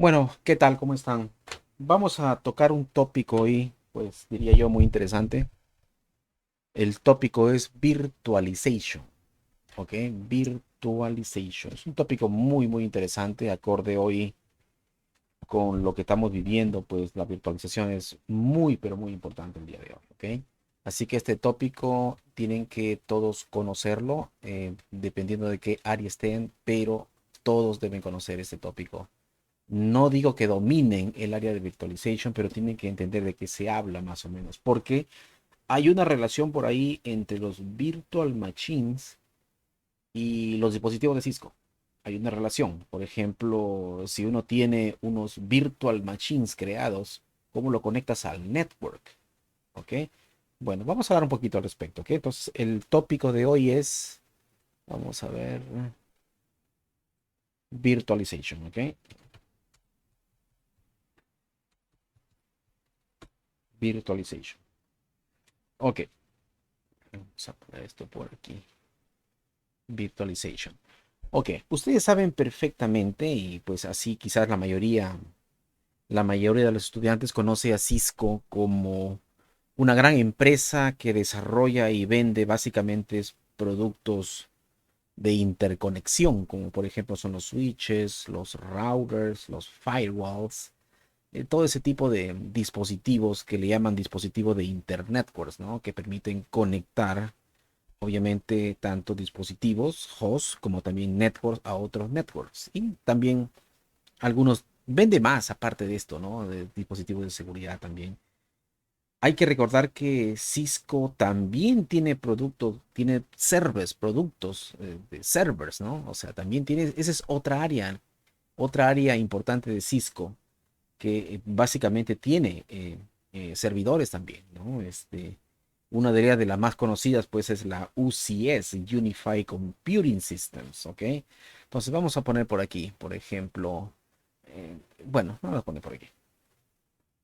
Bueno, ¿qué tal? ¿Cómo están? Vamos a tocar un tópico hoy, pues diría yo muy interesante. El tópico es virtualization, ¿ok? Virtualization. Es un tópico muy interesante, acorde hoy con lo que estamos viviendo, pues la virtualización es muy, pero muy importante el día de hoy, ¿ok? Así que este tópico tienen que todos conocerlo, dependiendo de qué área estén, pero todos deben conocer este tópico. No digo que dominen el área de virtualization, pero tienen que entender de qué se habla más o menos, porque hay una relación por ahí entre los virtual machines y los dispositivos de Cisco. Hay una relación. Por ejemplo, si uno tiene unos virtual machines creados, ¿cómo lo conectas al network? ¿Ok? Bueno, vamos a hablar un poquito al respecto, ¿ok? Entonces, el tópico de hoy es, vamos a ver, virtualization, ¿ok? Virtualization. Ok, vamos a poner esto por aquí. Virtualization. Ok, ustedes saben perfectamente y pues así quizás la mayoría de los estudiantes conoce a Cisco como una gran empresa que desarrolla y vende básicamente productos de interconexión, como por ejemplo son los switches, los routers, los firewalls, todo ese tipo de dispositivos que le llaman dispositivos de Internetworks, ¿no? Que permiten conectar obviamente tanto dispositivos, hosts, como también networks a otros networks. Y también algunos vende más aparte de esto, ¿no? De dispositivos de seguridad también. Hay que recordar que Cisco también tiene productos, tiene servers, productos de servers, ¿no? O sea, también tiene, esa es otra área importante de Cisco que básicamente tiene servidores también, ¿no? Una de ellas de las más conocidas pues es la UCS, Unified Computing Systems, ¿ok? Entonces vamos a poner por aquí, por ejemplo, bueno, vamos a poner por aquí.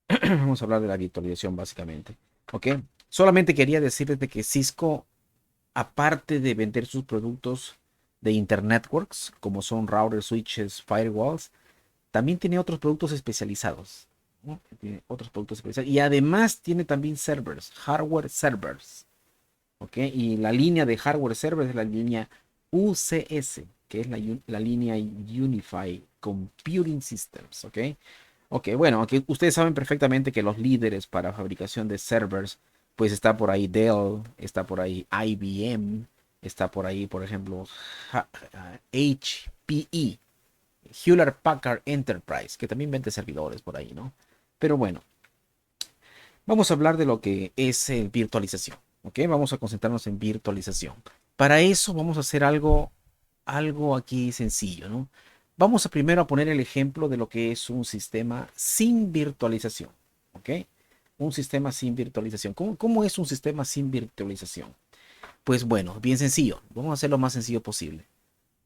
Vamos a hablar de la virtualización básicamente, ¿ok? Solamente quería decirles de que Cisco, aparte de vender sus productos de Internetworks, como son routers, switches, firewalls, también tiene otros productos especializados, ¿no? Tiene otros productos especializados. Y además tiene también servers, hardware servers. ¿Ok? Y la línea de hardware servers es la línea UCS, que es la línea Unified Computing Systems. ¿Ok? Ok, bueno, aquí ustedes saben perfectamente que los líderes para fabricación de servers, pues está por ahí Dell, está por ahí IBM, está por ahí, por ejemplo, HPE, Hewlett Packard Enterprise, que también vende servidores por ahí, ¿no? Pero bueno, vamos a hablar de lo que es virtualización, ¿ok? Vamos a concentrarnos en virtualización. Para eso vamos a hacer algo aquí sencillo, ¿no? Vamos a primero a poner el ejemplo de lo que es un sistema sin virtualización, ¿ok? Un sistema sin virtualización. ¿Cómo es un sistema sin virtualización? Pues bueno, bien sencillo. Vamos a hacer lo más sencillo posible.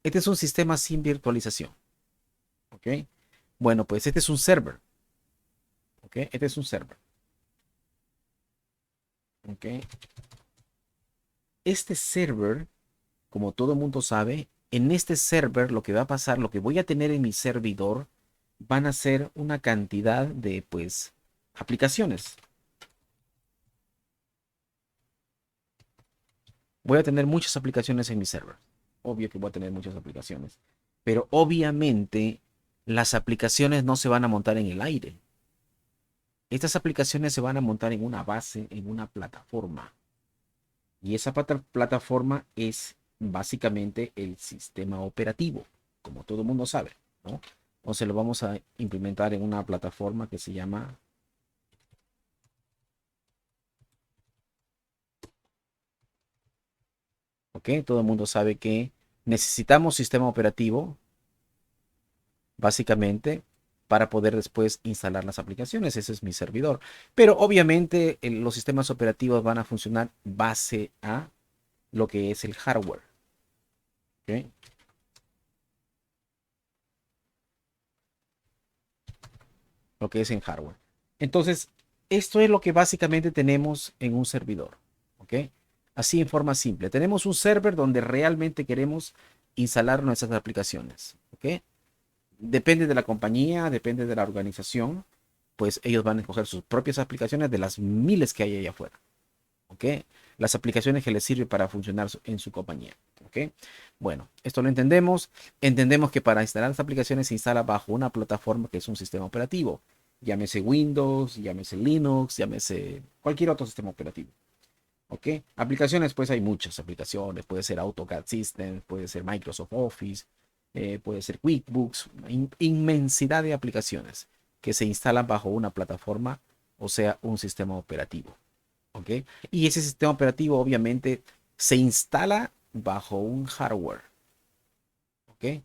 Este es un sistema sin virtualización, ¿ok? Bueno, pues este es un server, ¿ok? Este es un server, ¿ok? Este server, como todo el mundo sabe, en este server lo que va a pasar, lo que voy a tener en mi servidor, van a ser una cantidad de, pues, aplicaciones. Voy a tener muchas aplicaciones en mi server. Obvio que voy a tener muchas aplicaciones. Pero obviamente las aplicaciones no se van a montar en el aire. Estas aplicaciones se van a montar en una base, en una plataforma. Y esa plataforma es básicamente el sistema operativo, como todo el mundo sabe, ¿no? Entonces lo vamos a implementar en una plataforma que se llama, ¿ok? Todo el mundo sabe que necesitamos sistema operativo, básicamente, para poder después instalar las aplicaciones. Ese es mi servidor. Pero obviamente los sistemas operativos van a funcionar base a lo que es el hardware, ¿ok? Lo que es en hardware. Entonces, esto es lo que básicamente tenemos en un servidor, ¿ok? Así en forma simple. Tenemos un server donde realmente queremos instalar nuestras aplicaciones, ¿ok? depende de la compañía, depende de la organización, pues ellos van a escoger sus propias aplicaciones de las miles que hay allá afuera. ¿Ok? Las aplicaciones que les sirven para funcionar en su compañía. ¿Ok? Bueno, esto lo entendemos. Entendemos que para instalar las aplicaciones se instala bajo una plataforma que es un sistema operativo. Llámese Windows, llámese Linux, llámese cualquier otro sistema operativo. ¿Ok? Aplicaciones, pues hay muchas aplicaciones. Puede ser AutoCAD System, puede ser Microsoft Office, puede ser QuickBooks, inmensidad de aplicaciones que se instalan bajo una plataforma, o sea, un sistema operativo. ¿Ok? Y ese sistema operativo obviamente se instala bajo un hardware. ¿Ok?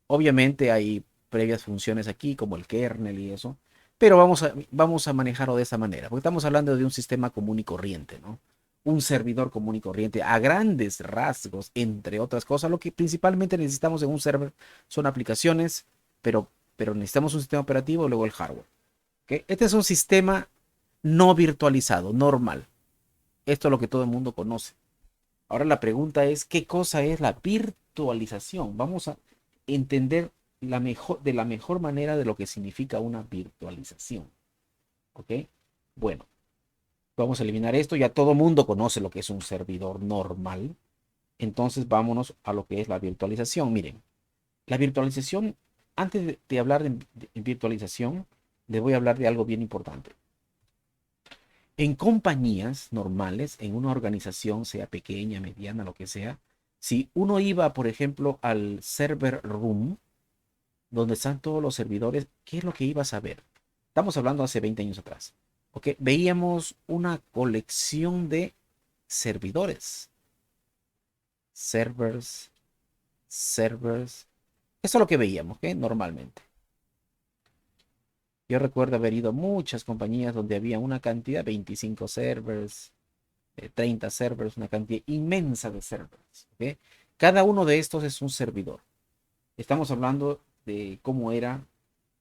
Obviamente hay previas funciones aquí como el kernel y eso, pero vamos a manejarlo de esa manera, porque estamos hablando de un sistema común y corriente, ¿no? Un servidor común y corriente a grandes rasgos, entre otras cosas. Lo que principalmente necesitamos en un server son aplicaciones, pero necesitamos un sistema operativo y luego el hardware. ¿Ok? Este es un sistema no virtualizado, normal. Esto es lo que todo el mundo conoce. Ahora la pregunta es, ¿qué cosa es la virtualización? Vamos a entender de la mejor manera de lo que significa una virtualización. ¿Ok? Bueno, vamos a eliminar esto. Ya todo el mundo conoce lo que es un servidor normal. Entonces vámonos a lo que es la virtualización. Miren, la virtualización, antes de hablar de virtualización, les voy a hablar de algo bien importante. En compañías normales, en una organización, sea pequeña, mediana, lo que sea, si uno iba, por ejemplo, al server room, donde están todos los servidores, ¿qué es lo que ibas a ver? Estamos hablando hace 20 años atrás. ¿Ok? Veíamos una colección de servidores. Servers, servers. Eso es lo que veíamos, ¿ok? Normalmente. Yo recuerdo haber ido a muchas compañías donde había una cantidad, 25 servers, 30 servers, una cantidad inmensa de servers. ¿Ok? Cada uno de estos es un servidor. Estamos hablando de cómo era,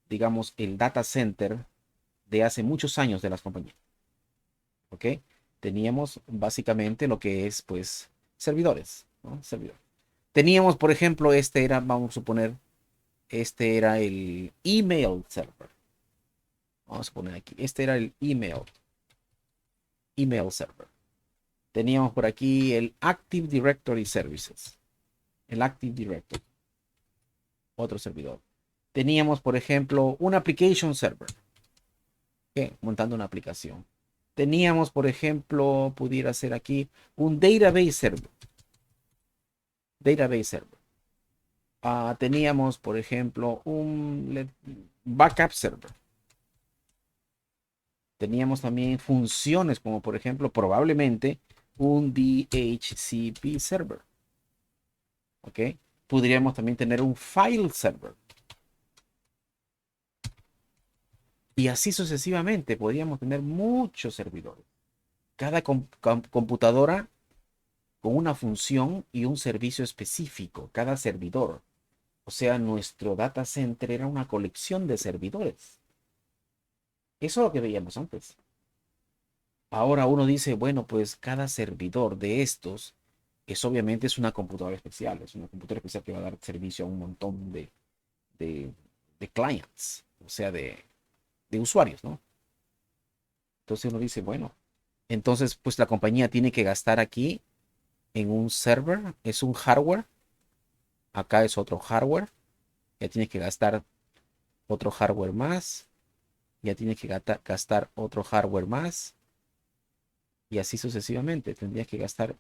digamos, el data center de hace muchos años de las compañías. ¿Ok? Teníamos básicamente lo que es, pues, servidores, ¿no? Servidor. Teníamos, por ejemplo, este era, vamos a suponer, este era el email server. Vamos a poner aquí, este era el email server. Teníamos por aquí el Active Directory Services. El Active Directory, otro servidor. Teníamos, por ejemplo, un application server, ¿ok? Montando una aplicación. Teníamos, por ejemplo, pudiera ser aquí un database server. Database server. Teníamos, por ejemplo, un backup server. Teníamos también funciones como, por ejemplo, probablemente un DHCP server. ¿Ok? Podríamos también tener un file server. Y así sucesivamente, podríamos tener muchos servidores. Cada computadora con una función y un servicio específico, cada servidor. O sea, nuestro data center era una colección de servidores. Eso es lo que veíamos antes. Ahora uno dice, bueno, pues cada servidor de estos obviamente es una computadora especial, es una computadora especial que va a dar servicio a un montón de, de clients, o sea, de usuarios, ¿no? Entonces uno dice, bueno, entonces pues la compañía tiene que gastar aquí en un server, es un hardware, acá es otro hardware, ya tiene que gastar otro hardware más, ya tiene que gastar otro hardware más, y así sucesivamente. Tendrías que gastar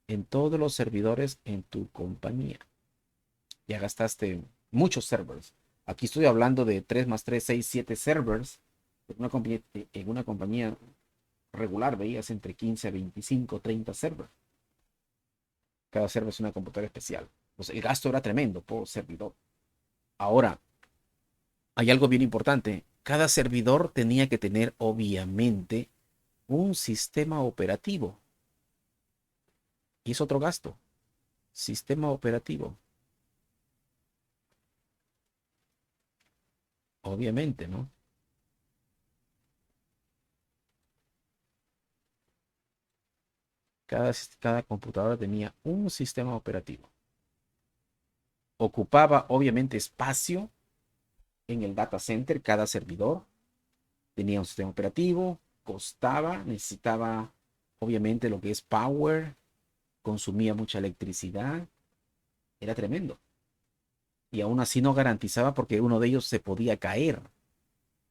en todos los servidores en tu compañía. Ya gastaste muchos servers. Aquí estoy hablando de 3 más 3 6 7 servers. En una compañía regular veías entre 15 a 25 30 servers. Cada server es una computadora especial. Pues el gasto era tremendo por servidor. Ahora, hay algo bien importante. Cada servidor tenía que tener, obviamente, un sistema operativo. Y es otro gasto. Sistema operativo. Obviamente, ¿no? Cada computadora tenía un sistema operativo. Ocupaba, obviamente, espacio En el data center, cada servidor tenía un sistema operativo, costaba, necesitaba obviamente lo que es power, consumía mucha electricidad, era tremendo. Y aún así no garantizaba porque uno de ellos se podía caer.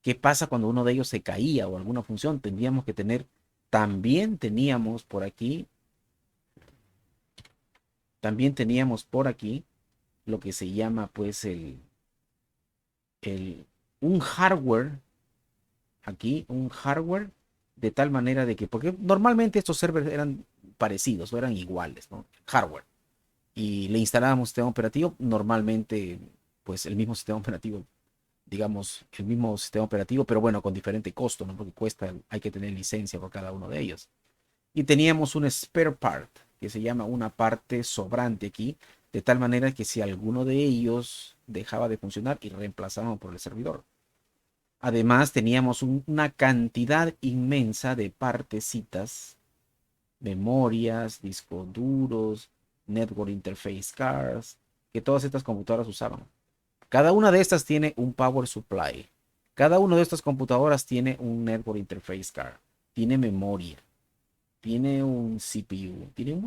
¿Qué pasa cuando uno de ellos se caía o alguna función? Tendríamos que tener, también teníamos por aquí, también teníamos por aquí lo que se llama pues el un hardware, aquí un hardware de tal manera de que, porque normalmente estos servers eran parecidos o eran iguales, ¿no? Hardware. Y le instalábamos sistema operativo, normalmente pues el mismo sistema operativo, digamos, el mismo sistema operativo, pero bueno, con diferente costo, ¿no? Porque cuesta, hay que tener licencia por cada uno de ellos. Y teníamos un spare part, que se llama una parte sobrante aquí, de tal manera que si alguno de ellos dejaba de funcionar y reemplazábamos por el servidor. Además, teníamos una cantidad inmensa de partecitas, memorias, discos duros, network interface cards, que todas estas computadoras usaban. Cada una de estas tiene un power supply. Cada una de estas computadoras tiene un network interface card, tiene memoria, tiene un CPU, tiene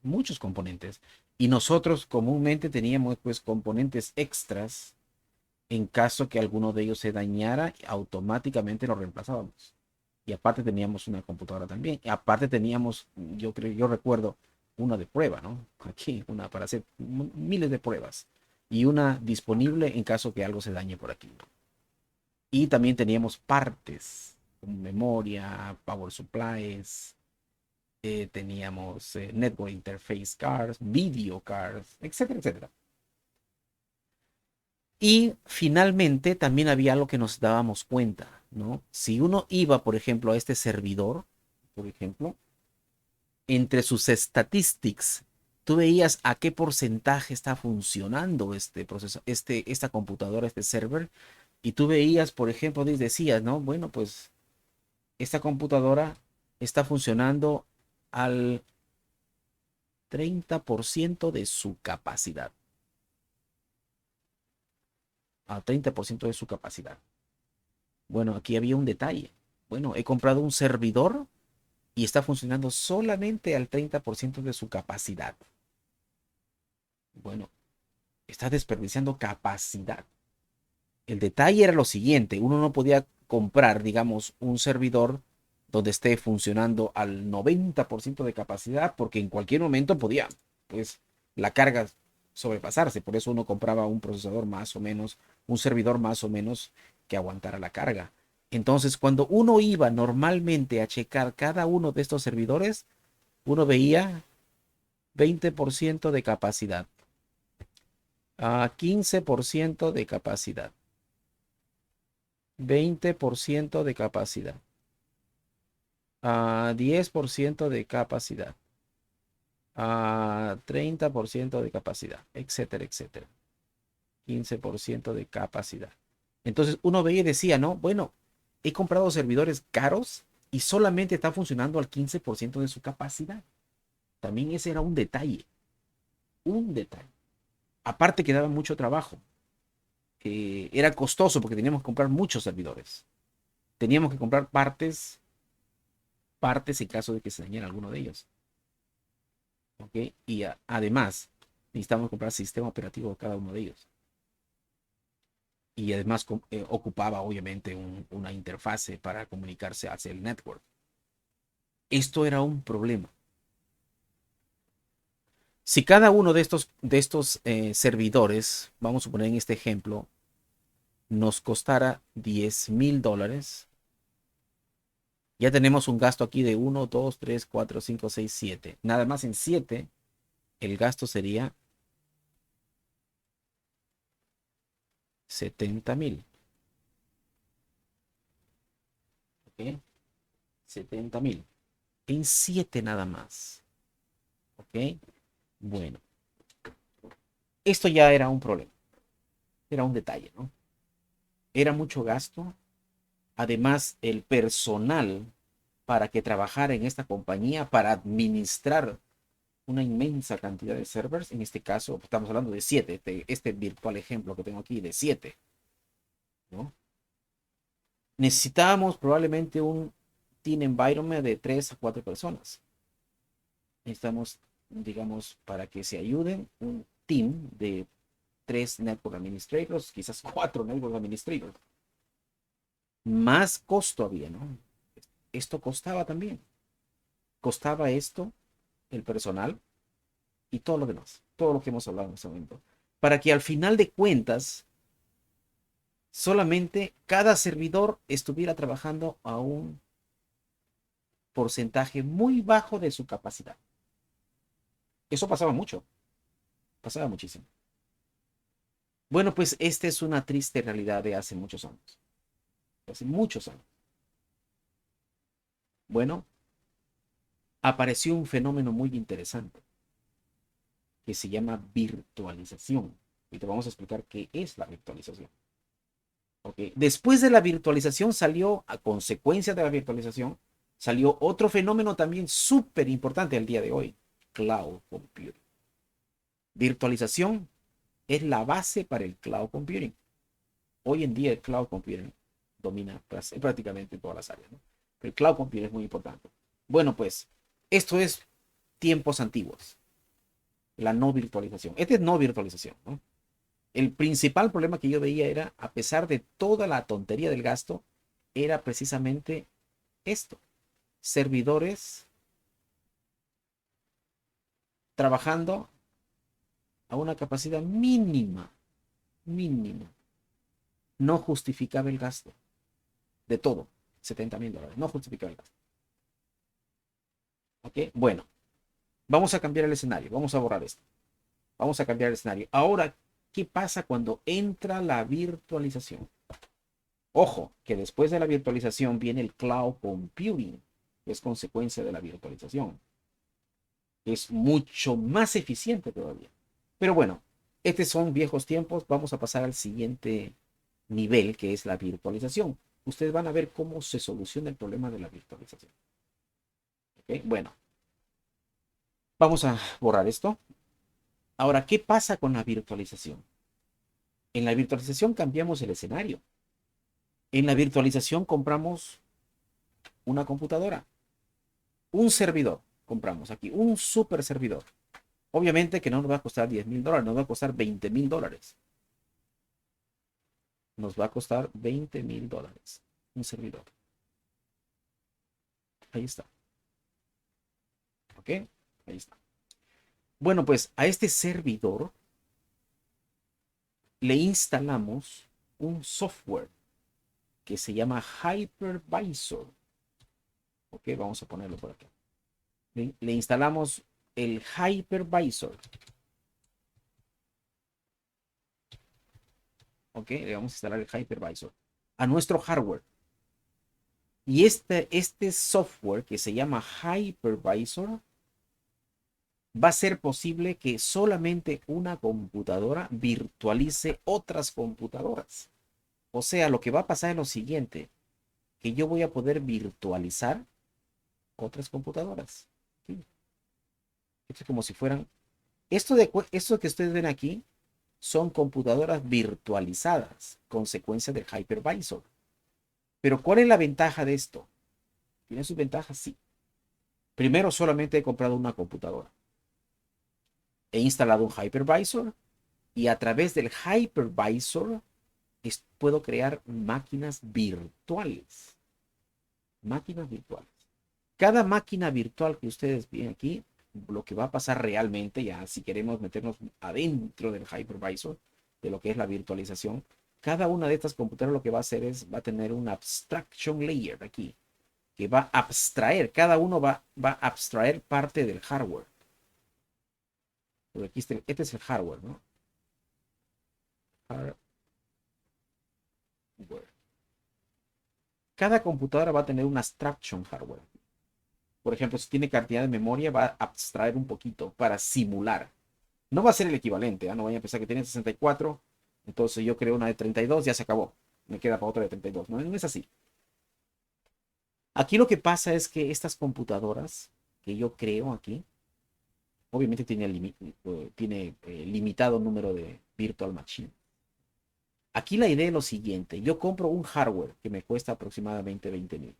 muchos componentes. Y nosotros comúnmente teníamos pues componentes extras en caso que alguno de ellos se dañara, automáticamente lo reemplazábamos. Y aparte teníamos una computadora también. Y aparte teníamos, yo creo, yo recuerdo una de prueba, ¿no? Aquí, una para hacer miles de pruebas. Y una disponible en caso que algo se dañe por aquí. Y también teníamos partes, como memoria, power supplies, teníamos network interface cards, video cards, etcétera, etcétera. Y finalmente también había algo que nos dábamos cuenta, ¿no? Si uno iba, por ejemplo, a este servidor, por ejemplo, entre sus statistics, tú veías a qué porcentaje está funcionando este proceso, esta computadora, este server, y tú veías, por ejemplo, decías, ¿no? Bueno, pues esta computadora está funcionando al 30% de su capacidad, al 30% de su capacidad. Bueno, aquí había un detalle. Bueno, he comprado un servidor y está funcionando solamente al 30% de su capacidad. Bueno, está desperdiciando capacidad. El detalle era lo siguiente, uno no podía comprar, digamos, un servidor donde esté funcionando al 90% de capacidad porque en cualquier momento podía, pues, la carga sobrepasarse. Por eso uno compraba un procesador más o menos, un servidor más o menos que aguantara la carga. Entonces, cuando uno iba normalmente a checar cada uno de estos servidores, uno veía 20% de capacidad, a 15% de capacidad, 20% de capacidad, a 10% de capacidad, a 30% de capacidad, etcétera, etcétera. 15% de capacidad. Entonces uno veía y decía, no, bueno, he comprado servidores caros y solamente está funcionando al 15% de su capacidad. También ese era un detalle, un detalle. Aparte que daba mucho trabajo. Era costoso porque teníamos que comprar muchos servidores. Teníamos que comprar partes en caso de que se dañara alguno de ellos. ¿Ok? Y además, necesitamos comprar sistema operativo de cada uno de ellos. Y además ocupaba obviamente una interfase para comunicarse hacia el network. Esto era un problema. Si cada uno de estos servidores, vamos a suponer en este ejemplo, nos costara $10,000, ya tenemos un gasto aquí de 1, 2, 3, 4, 5, 6, 7. Nada más en 7, el gasto sería 70,000. ¿Ok? 70,000. En 7 nada más. ¿Ok? Bueno, esto ya era un problema. Era un detalle, ¿no? Era mucho gasto. Además, el personal para que trabajara en esta compañía, para administrar una inmensa cantidad de servers, en este caso estamos hablando de 7, este virtual ejemplo que tengo aquí de 7. ¿no? Necesitábamos probablemente un team environment de 3 a 4 personas. Necesitamos, digamos, para que se ayuden, un team de 3 network administrators, quizás 4 network administrators. Más costo había, ¿no? Esto costaba también. Costaba esto, el personal y todo lo demás, todo lo que hemos hablado en este momento. Para que al final de cuentas, solamente cada servidor estuviera trabajando a un porcentaje muy bajo de su capacidad. Eso pasaba muchísimo. Bueno, pues esta es una triste realidad de hace muchos años. Hace muchos años. Bueno, apareció un fenómeno muy interesante que se llama virtualización. Y te vamos a explicar qué es la virtualización. ¿Okay? Después de la virtualización salió, a consecuencia de la virtualización, salió otro fenómeno también súper importante al día de hoy, cloud computing. Virtualización es la base para el cloud computing. Hoy en día el cloud computing domina prácticamente todas las áreas, ¿no? Pero el cloud computing es muy importante. Bueno, pues esto es tiempos antiguos, la no virtualización. Este es no virtualización, ¿no? El principal problema que yo veía era, a pesar de toda la tontería del gasto, era precisamente esto. Servidores trabajando a una capacidad mínima, mínima. No justificaba el gasto de todo. $70,000. No justificaba el gasto. ¿Ok? Bueno, vamos a cambiar el escenario. Vamos a borrar esto. Vamos a cambiar el escenario. Ahora, ¿qué pasa cuando entra la virtualización? Ojo, que después de la virtualización viene el cloud computing, que es consecuencia de la virtualización. Es mucho más eficiente todavía. Pero bueno, estos son viejos tiempos. Vamos a pasar al siguiente nivel, que es la virtualización. Ustedes van a ver cómo se soluciona el problema de la virtualización. ¿Okay? Bueno, vamos a borrar esto. Ahora, ¿qué pasa con la virtualización? En la virtualización cambiamos el escenario. En la virtualización compramos una computadora, un servidor. Compramos aquí un super servidor. Obviamente que no nos va a costar $10,000, nos va a costar $20,000. Nos va a costar $20,000 un servidor. Ahí está. ¿Ok? Ahí está. Bueno, pues a este servidor le instalamos un software que se llama Hypervisor. Ok, vamos a ponerlo por acá. Le instalamos el Hypervisor. Ok, le vamos a instalar el Hypervisor a nuestro hardware. Y este software que se llama Hypervisor va a ser posible que solamente una computadora virtualice otras computadoras. O sea, lo que va a pasar es lo siguiente, que yo voy a poder virtualizar otras computadoras. ¿Sí? Esto es como si fueran... esto que ustedes ven aquí son computadoras virtualizadas, consecuencia del hypervisor. Pero ¿cuál es la ventaja de esto? ¿Tiene sus ventajas? Sí. Primero, solamente he comprado una computadora. He instalado un hypervisor y a través del hypervisor puedo crear máquinas virtuales. Máquinas virtuales. Cada máquina virtual que ustedes ven aquí, lo que va a pasar realmente, ya si queremos meternos adentro del hypervisor, de lo que es la virtualización, cada una de estas computadoras lo que va a hacer es, va a tener un abstraction layer aquí, que va a abstraer, cada uno va a abstraer parte del hardware. Porque aquí este es el hardware, ¿no? Hardware. Cada computadora va a tener un abstraction hardware. Por ejemplo, si tiene cantidad de memoria, va a abstraer un poquito para simular. No va a ser el equivalente, ¿eh? No vayan a pensar que tiene 64, entonces yo creo una de 32, ya se acabó. Me queda para otra de 32. No, no es así. Aquí lo que pasa es que estas computadoras que yo creo aquí, obviamente tiene limitado número de virtual machine. Aquí la idea es lo siguiente. Yo compro un hardware que me cuesta aproximadamente 20,000.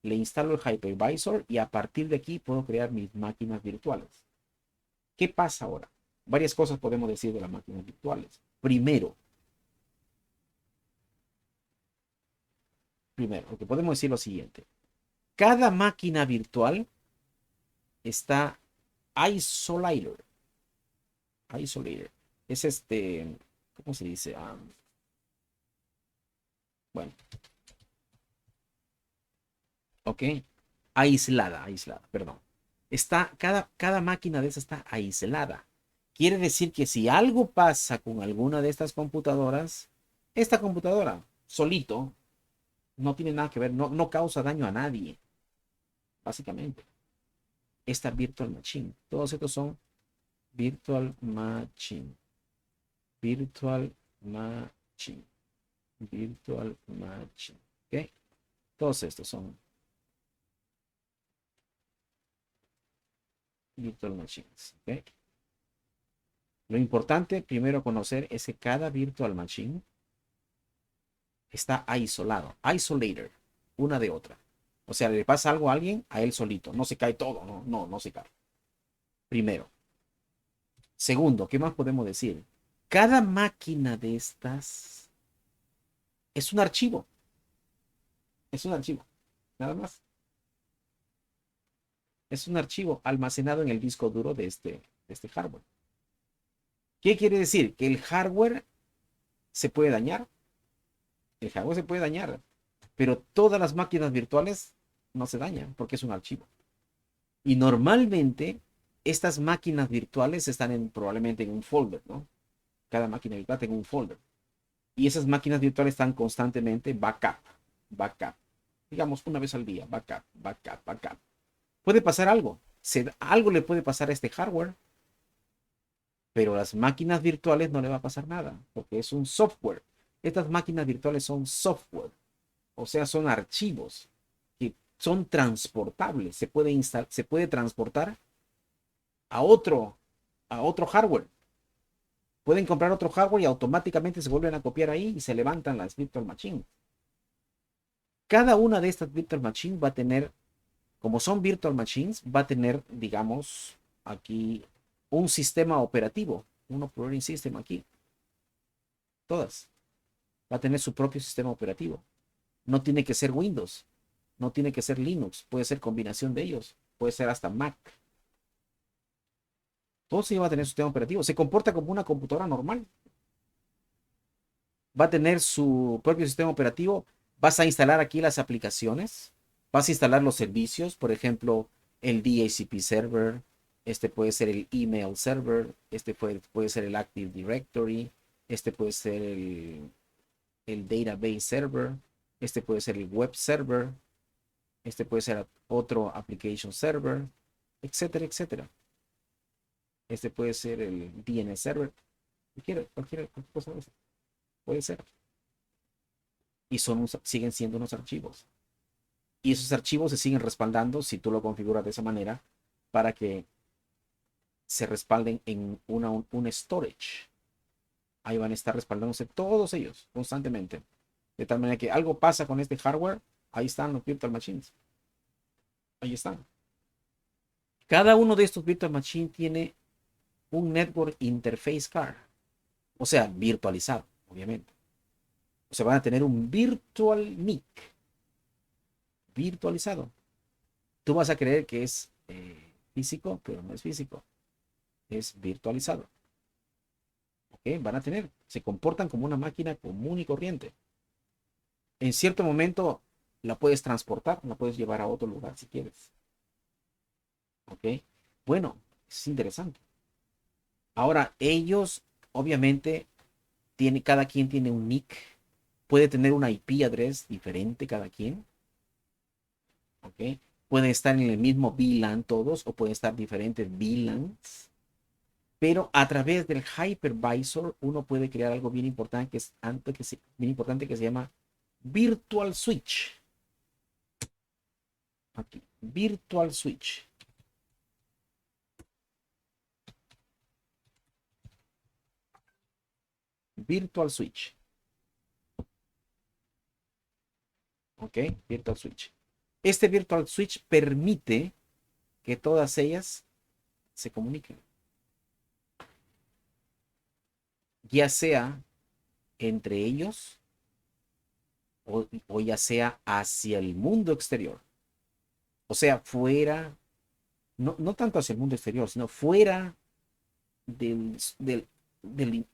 Le instalo el hypervisor y a partir de aquí puedo crear mis máquinas virtuales. ¿Qué pasa ahora? Varias cosas podemos decir de las máquinas virtuales. Primero, lo que podemos decir es lo siguiente. Cada máquina virtual está isolated. Isolated. Es ¿cómo se dice? Bueno, ok. Aislada, perdón. Cada máquina de esas está aislada. Quiere decir que si algo pasa con alguna de estas computadoras, esta computadora solito no tiene nada que ver, no causa daño a nadie, básicamente. Esta virtual machine, todos estos son virtual machine, virtual machine, virtual machine, ¿ok? Todos estos son virtual machines, ¿ok? Lo importante primero conocer es que cada virtual machine está aislado, isolated, una de otra. O sea, le pasa algo a alguien, a él solito, no se cae todo, no se cae. Primero. Segundo, ¿qué más podemos decir? Cada máquina de estas es un archivo, nada más. Es un archivo almacenado en el disco duro de este hardware. ¿Qué quiere decir? Que el hardware se puede dañar, el hardware se puede dañar, pero todas las máquinas virtuales no se dañan porque es un archivo. Y normalmente estas máquinas virtuales están probablemente en un folder, ¿no? Cada máquina virtual tiene un folder. Y esas máquinas virtuales están constantemente backup. Digamos una vez al día, backup. Puede pasar algo. Algo le puede pasar a este hardware, pero a las máquinas virtuales no le va a pasar nada, porque es un software. Estas máquinas virtuales son software, o sea, son archivos que son transportables. Se puede transportar a otro hardware. Pueden comprar otro hardware y automáticamente se vuelven a copiar ahí y se levantan las virtual machines. Cada una de estas virtual machines va a tener, como son virtual machines, va a tener, digamos, aquí un sistema operativo, un operating system aquí. Todas. Va a tener su propio sistema operativo. No tiene que ser Windows, no tiene que ser Linux, puede ser combinación de ellos, puede ser hasta Mac. Todo sí va a tener su sistema operativo. Se comporta como una computadora normal. Va a tener su propio sistema operativo. Vas a instalar aquí las aplicaciones. Vas a instalar los servicios, por ejemplo, el DHCP server. Este puede ser el email server. Este puede ser el Active Directory. Este puede ser el database server. Este puede ser el web server. Este puede ser otro application server, etcétera, etcétera. Este puede ser el DNS server. Cualquier cosa de eso. Puede ser. Y siguen siendo unos archivos. Y esos archivos se siguen respaldando si tú lo configuras de esa manera para que se respalden en un storage. Ahí van a estar respaldándose todos ellos constantemente. De tal manera que algo pasa con este hardware, ahí están los virtual machines. Ahí están. Cada uno de estos virtual machines tiene un network interface card. O sea, virtualizado, obviamente. O sea, van a tener un virtual NIC virtualizado. Tú vas a creer que es físico, pero no es físico. Es virtualizado. ¿Ok? Se comportan como una máquina común y corriente. En cierto momento la puedes transportar, la puedes llevar a otro lugar si quieres. ¿Ok? Bueno, es interesante. Ahora, ellos, obviamente, cada quien tiene un NIC. Puede tener una IP address diferente cada quien. ¿Ok? Pueden estar en el mismo VLAN todos o pueden estar diferentes VLANs. Pero a través del hypervisor uno puede crear algo bien importante que se llama Virtual Switch. Aquí, Virtual Switch. Virtual Switch. ¿Ok? Virtual Switch. Este Virtual Switch permite que todas ellas se comuniquen, ya sea entre ellos o ya sea hacia el mundo exterior. O sea, fuera, no tanto hacia el mundo exterior, sino fuera del, del,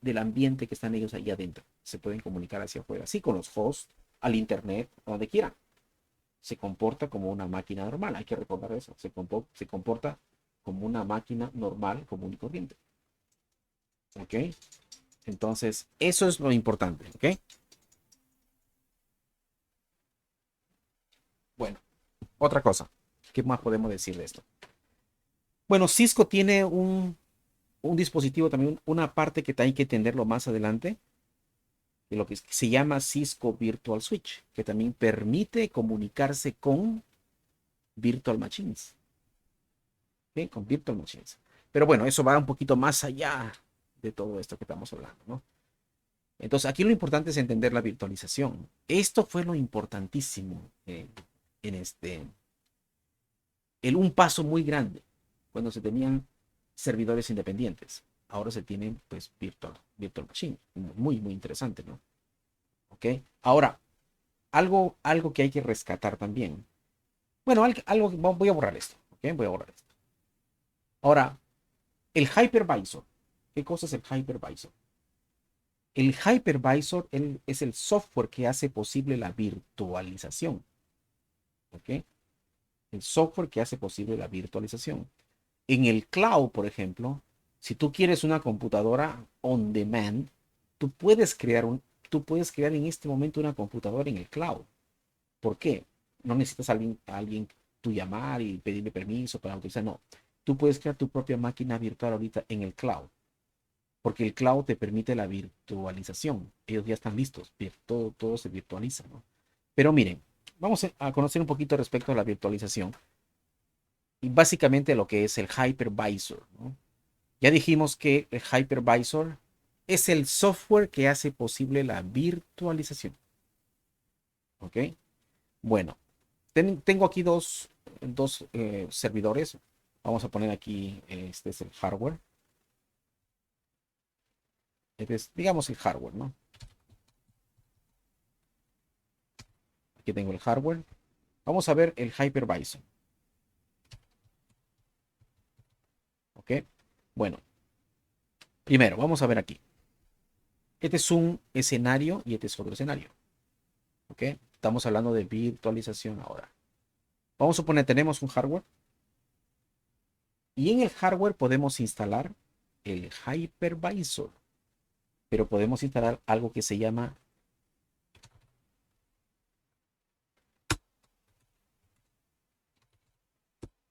del ambiente que están ellos ahí adentro. Se pueden comunicar hacia afuera, así con los hosts, al internet, donde quieran. Se comporta como una máquina normal, hay que recordar eso. Se comporta como una máquina normal, común y corriente. ¿Ok? Entonces, eso es lo importante. ¿Ok? Bueno, otra cosa. ¿Qué más podemos decir de esto? Bueno, Cisco tiene un dispositivo también, una parte que hay que entenderlo más adelante, de lo que se llama Cisco Virtual Switch, que también permite comunicarse con Virtual Machines. ¿Ok? Con Virtual Machines. Pero bueno, eso va un poquito más allá de todo esto que estamos hablando, ¿no? Entonces, aquí lo importante es entender la virtualización. Esto fue lo importantísimo en un paso muy grande cuando se tenían servidores independientes. Ahora se tienen, pues, virtual machine. Muy, muy interesante, ¿no? ¿Ok? Ahora, algo que hay que rescatar también. Bueno, voy a borrar esto. ¿Ok? Voy a borrar esto. Ahora, el hypervisor. ¿Qué cosa es el hypervisor? El hypervisor es el software que hace posible la virtualización. ¿Ok? El software que hace posible la virtualización. En el cloud, por ejemplo, si tú quieres una computadora on demand, tú puedes crear en este momento una computadora en el cloud. ¿Por qué? No necesitas a alguien tú llamar y pedirle permiso para utilizar. No, tú puedes crear tu propia máquina virtual ahorita en el cloud, porque el cloud te permite la virtualización. Ellos ya están listos, todo se virtualiza, ¿no? Pero miren, vamos a conocer un poquito respecto a la virtualización y básicamente lo que es el hypervisor, ¿no? Ya dijimos que el hypervisor es el software que hace posible la virtualización. ¿Ok? Bueno, tengo aquí dos servidores. Vamos a poner aquí, este es el hardware. Este es, digamos, el hardware, ¿no? Aquí tengo el hardware. Vamos a ver el hypervisor. ¿Ok? Bueno, primero, vamos a ver aquí. Este es un escenario y este es otro escenario. ¿Ok? Estamos hablando de virtualización ahora. Vamos a suponer, tenemos un hardware y en el hardware podemos instalar el hypervisor, pero podemos instalar algo que se llama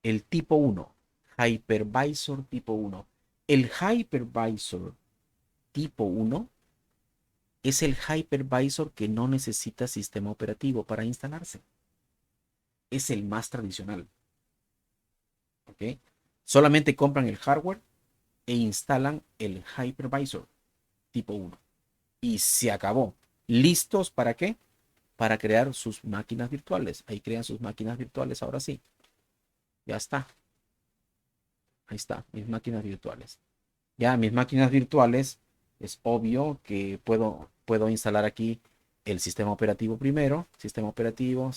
el tipo 1, hypervisor tipo 1. El hypervisor tipo 1 es el hypervisor que no necesita sistema operativo para instalarse. Es el más tradicional. ¿Ok? Solamente compran el hardware e instalan el hypervisor tipo 1. Y se acabó. ¿Listos para qué? Para crear sus máquinas virtuales. Ahí crean sus máquinas virtuales, ahora sí. Ya está. Ahí está, mis máquinas virtuales. Ya mis máquinas virtuales, es obvio que puedo instalar aquí el sistema operativo primero. Sistema operativo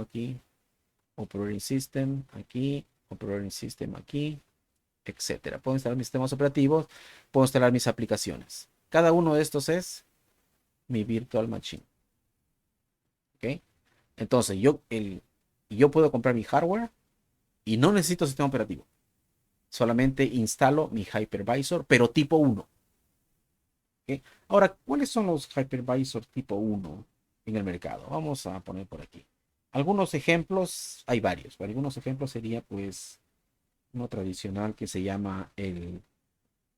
aquí. Operating System aquí. Operating System aquí. Etcétera. Puedo instalar mis sistemas operativos. Puedo instalar mis aplicaciones. Cada uno de estos es mi virtual machine. ¿Ok? Entonces, yo puedo comprar mi hardware y no necesito sistema operativo. Solamente instalo mi hypervisor, pero tipo 1. ¿Ok? Ahora, ¿cuáles son los hypervisor tipo 1 en el mercado? Vamos a poner por aquí. Algunos ejemplos, hay varios, pero algunos ejemplos sería pues uno tradicional que se llama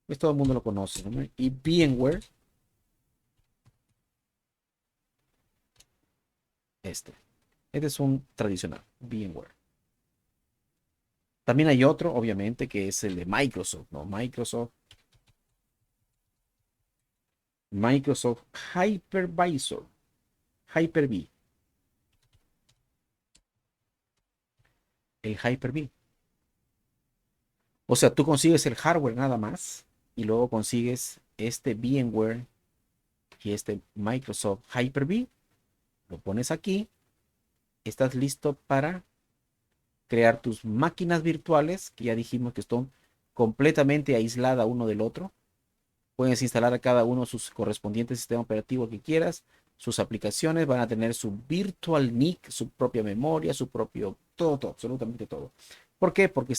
pues todo el mundo lo conoce, ¿no? Y VMware, este. Este es un tradicional, VMware. También hay otro, obviamente, que es el de Microsoft, ¿no? Microsoft Hypervisor, Hyper-V. el Hyper-V. O sea, tú consigues el hardware nada más y luego consigues este VMware y este Microsoft Hyper-V, lo pones aquí, estás listo para crear tus máquinas virtuales, que ya dijimos que están completamente aisladas uno del otro. Puedes instalar a cada uno sus correspondientes sistemas operativos que quieras. Sus aplicaciones van a tener su virtual NIC, su propia memoria, su propio, todo, absolutamente todo. ¿Por qué? Porque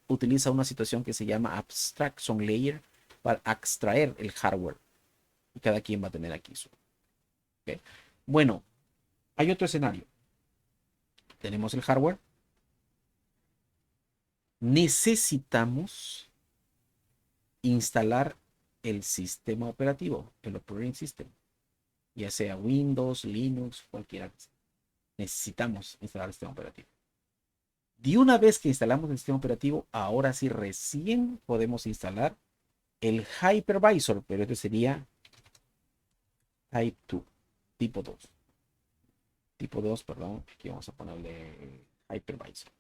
utiliza una situación que se llama abstraction layer para extraer el hardware. Y cada quien va a tener aquí su. ¿Okay? Bueno, hay otro escenario. Tenemos el hardware. Necesitamos instalar el sistema operativo, el operating system, ya sea Windows, Linux, cualquiera que sea. Necesitamos instalar el sistema operativo. De una vez que instalamos el sistema operativo, ahora sí recién podemos instalar el hypervisor, pero este sería type 2, tipo 2. Tipo 2, perdón, aquí vamos a ponerle hypervisor.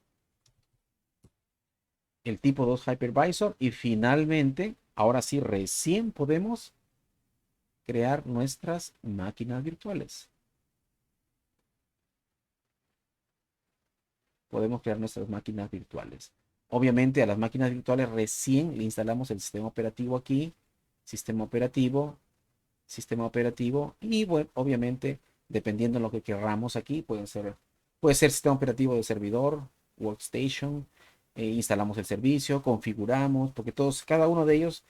El tipo 2 hypervisor y finalmente, ahora sí recién podemos crear nuestras máquinas virtuales. Podemos crear nuestras máquinas virtuales. Obviamente a las máquinas virtuales recién le instalamos el sistema operativo aquí, sistema operativo, sistema operativo y bueno, obviamente dependiendo de lo que queramos aquí, puede ser sistema operativo de servidor, workstation, instalamos el servicio, configuramos, porque cada uno de ellos,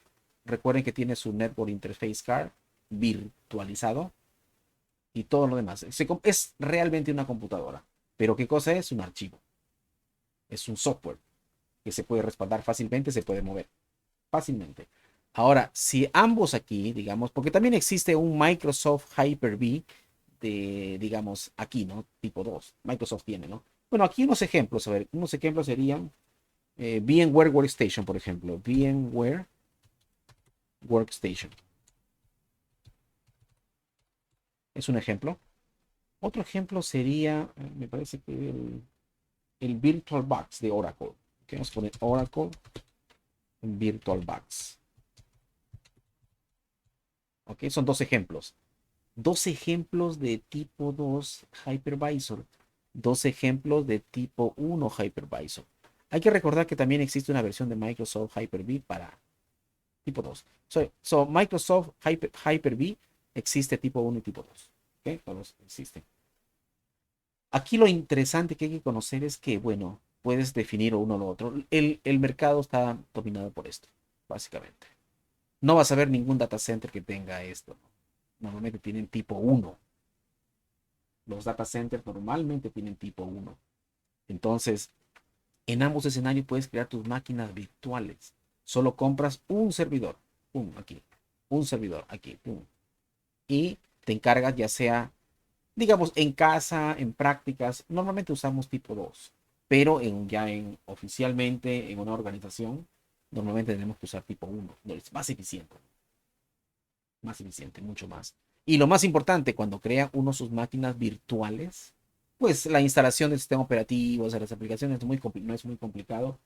recuerden que tiene su Network Interface Card virtualizado y todo lo demás. Es realmente una computadora. Pero ¿qué cosa es? Un archivo. Es un software que se puede respaldar fácilmente, se puede mover fácilmente. Ahora, si ambos aquí, digamos, porque también existe un Microsoft Hyper-V de, digamos, aquí, ¿no? Tipo 2. Microsoft tiene, ¿no? Bueno, aquí unos ejemplos, a ver, unos ejemplos serían VMware Workstation, por ejemplo. VMware Workstation. Es un ejemplo. Otro ejemplo sería, me parece que el VirtualBox de Oracle. Okay, vamos a poner Oracle VirtualBox. Ok, son dos ejemplos. Dos ejemplos de tipo 2 hypervisor, dos ejemplos de tipo 1 hypervisor. Hay que recordar que también existe una versión de Microsoft Hyper-V para tipo 2. Microsoft Hyper-V existe tipo 1 y tipo 2. ¿Okay? Todos existen. Aquí lo interesante que hay que conocer es que, bueno, puedes definir uno o lo otro. El mercado está dominado por esto, básicamente. No vas a ver ningún data center que tenga esto. Normalmente tienen tipo 1. Los data centers normalmente tienen tipo 1. Entonces, en ambos escenarios puedes crear tus máquinas virtuales. Solo compras un servidor. Pum, aquí. Un servidor, aquí. Pum. Y te encargas ya sea, digamos, en casa, en prácticas. Normalmente usamos tipo 2. Pero oficialmente en una organización, normalmente tenemos que usar tipo 1. No, es más eficiente. Más eficiente, mucho más. Y lo más importante, cuando crea uno sus máquinas virtuales, pues la instalación del sistema operativo, o sea, las aplicaciones no es muy complicado.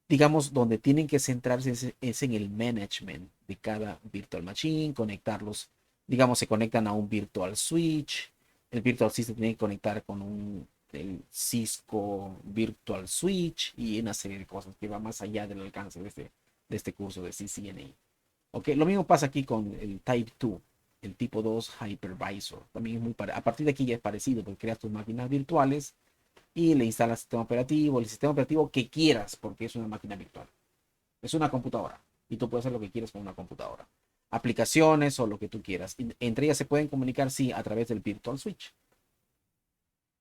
Digamos, donde tienen que centrarse es en el management de cada virtual machine, conectarlos, digamos, se conectan a un virtual switch, el virtual switch se tiene que conectar con el Cisco Virtual Switch y una serie de cosas que va más allá del alcance de este curso de CCNA. Ok, lo mismo pasa aquí con el Type 2, el tipo 2 Hypervisor. También es a partir de aquí ya es parecido, porque creas tus máquinas virtuales y le instalas el sistema operativo que quieras, porque es una máquina virtual. Es una computadora y tú puedes hacer lo que quieras con una computadora. Aplicaciones o lo que tú quieras. Y entre ellas se pueden comunicar, sí, a través del Virtual Switch.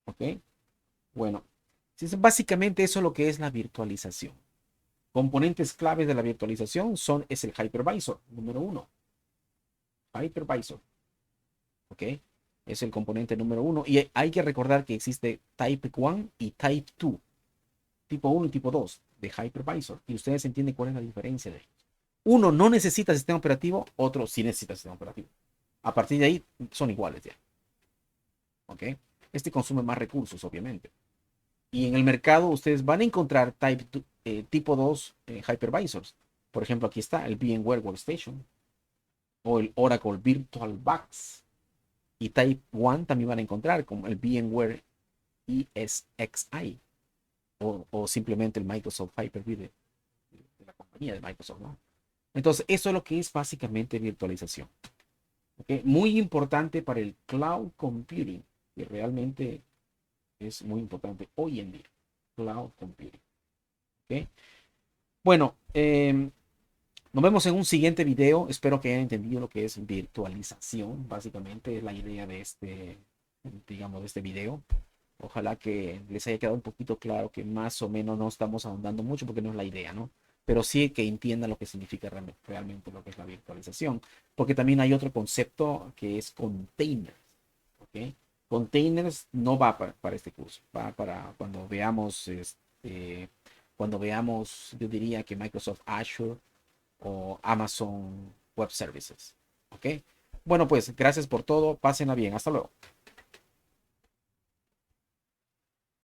Ok, bueno, básicamente eso es lo que es la virtualización. Componentes claves de la virtualización es el hypervisor, número uno. Hypervisor, ¿ok? Es el componente número uno. Y hay que recordar que existe Type 1 y Type 2. Tipo 1 y tipo 2 de hypervisor. Y ustedes entienden cuál es la diferencia de ellos. Uno no necesita sistema operativo, otro sí necesita sistema operativo. A partir de ahí son iguales ya. ¿Ok? Este consume más recursos, obviamente. Y en el mercado ustedes van a encontrar tipo 2 hypervisors. Por ejemplo, aquí está el VMware Workstation o el Oracle VirtualBox. Y Type 1 también van a encontrar como el VMware ESXi o simplemente el Microsoft Hyper-V de la compañía de Microsoft, ¿no? Entonces, eso es lo que es básicamente virtualización. ¿Okay? Muy importante para el cloud computing, que realmente es muy importante hoy en día. Cloud computing. ¿Okay? Bueno, nos vemos en un siguiente video. Espero que hayan entendido lo que es virtualización. Básicamente es la idea de digamos, de este video. Ojalá que les haya quedado un poquito claro que más o menos no estamos ahondando mucho porque no es la idea, ¿no? Pero sí que entiendan lo que significa realmente lo que es la virtualización. Porque también hay otro concepto que es containers, ¿ok? Containers no va para este curso, va para cuando veamos, yo diría que Microsoft Azure o Amazon Web Services, ¿ok? Bueno, pues gracias por todo, pásenla bien, hasta luego.